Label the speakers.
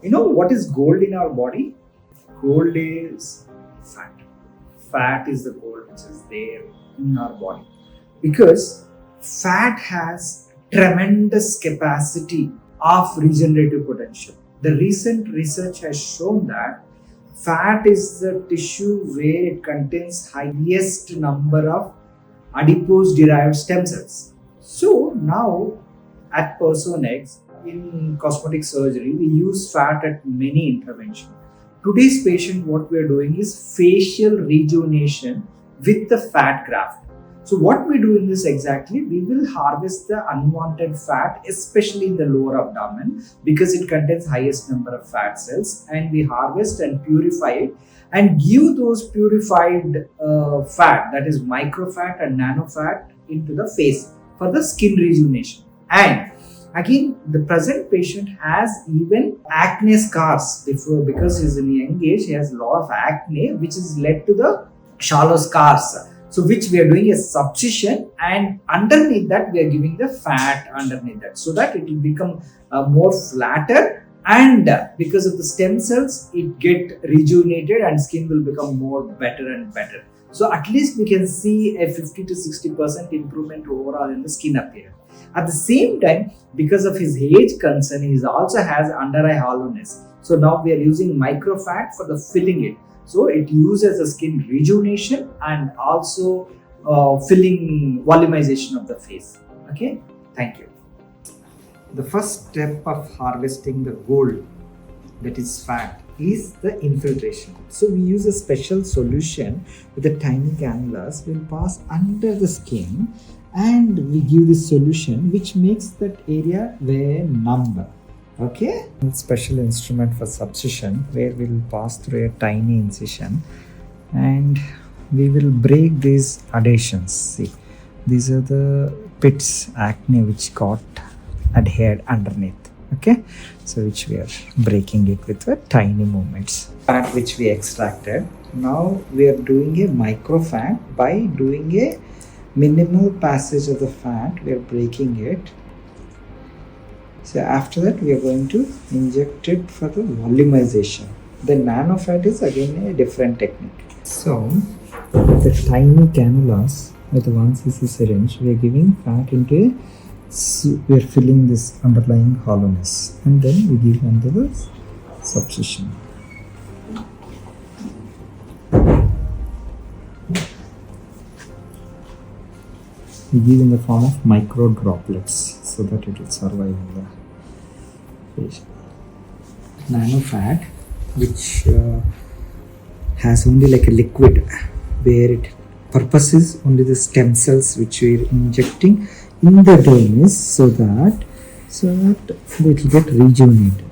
Speaker 1: You know what is gold in our body? Gold is fat. Fat is the gold which is there in our body, because fat has tremendous capacity of regenerative potential. The recent research has shown that fat is the tissue where it contains highest number of adipose derived stem cells. So now at Personiks, in cosmetic surgery, we use fat at many interventions. Today's patient, what we are doing is facial rejuvenation with the fat graft. So what we do in this exactly, we will harvest the unwanted fat, especially in the lower abdomen, because it contains highest number of fat cells, and we harvest and purify it and give those purified fat, that is microfat and nano fat, into the face for the skin rejuvenation. And again, the present patient has even acne scars before, because he's in a young age, he has a lot of acne, which is led to the shallow scars. So which we are doing a subcision, and underneath that we are giving the fat underneath that, so that it will become more flatter, and because of the stem cells it get rejuvenated and skin will become more better and better. So at least we can see a 50 to 60% improvement overall in the skin appearance. At the same time, because of his age concern, he also has under eye hollowness. So now we are using microfat for the filling it. So it uses the skin rejuvenation and also filling volumization of the face. Okay, thank you. The first step of harvesting the gold, that is fat, is the infiltration. So we use a special solution with the tiny cannulas. We'll pass under the skin and we give this solution which makes that area very numb. Okay, special instrument for subcision, where we will pass through a tiny incision and we will break these adhesions. See, these are the pits, acne, which got adhered underneath. Okay, so which we are breaking it with the tiny movements. Fat which we extracted, now we are doing a microfat. By doing a minimal passage of the fat, we are breaking it. So after that we are going to inject it for the volumization. The nano fat is again a different technique. So the tiny cannulas with 1 cc syringe, we are giving fat into a, we are filling this underlying hollowness, and then we give under the subcision. We give in the form of micro droplets so that it will survive in the face. Nano fat, which has only like a liquid, where it purpose is only the stem cells which we are injecting in the dermis, so that it will get rejuvenated.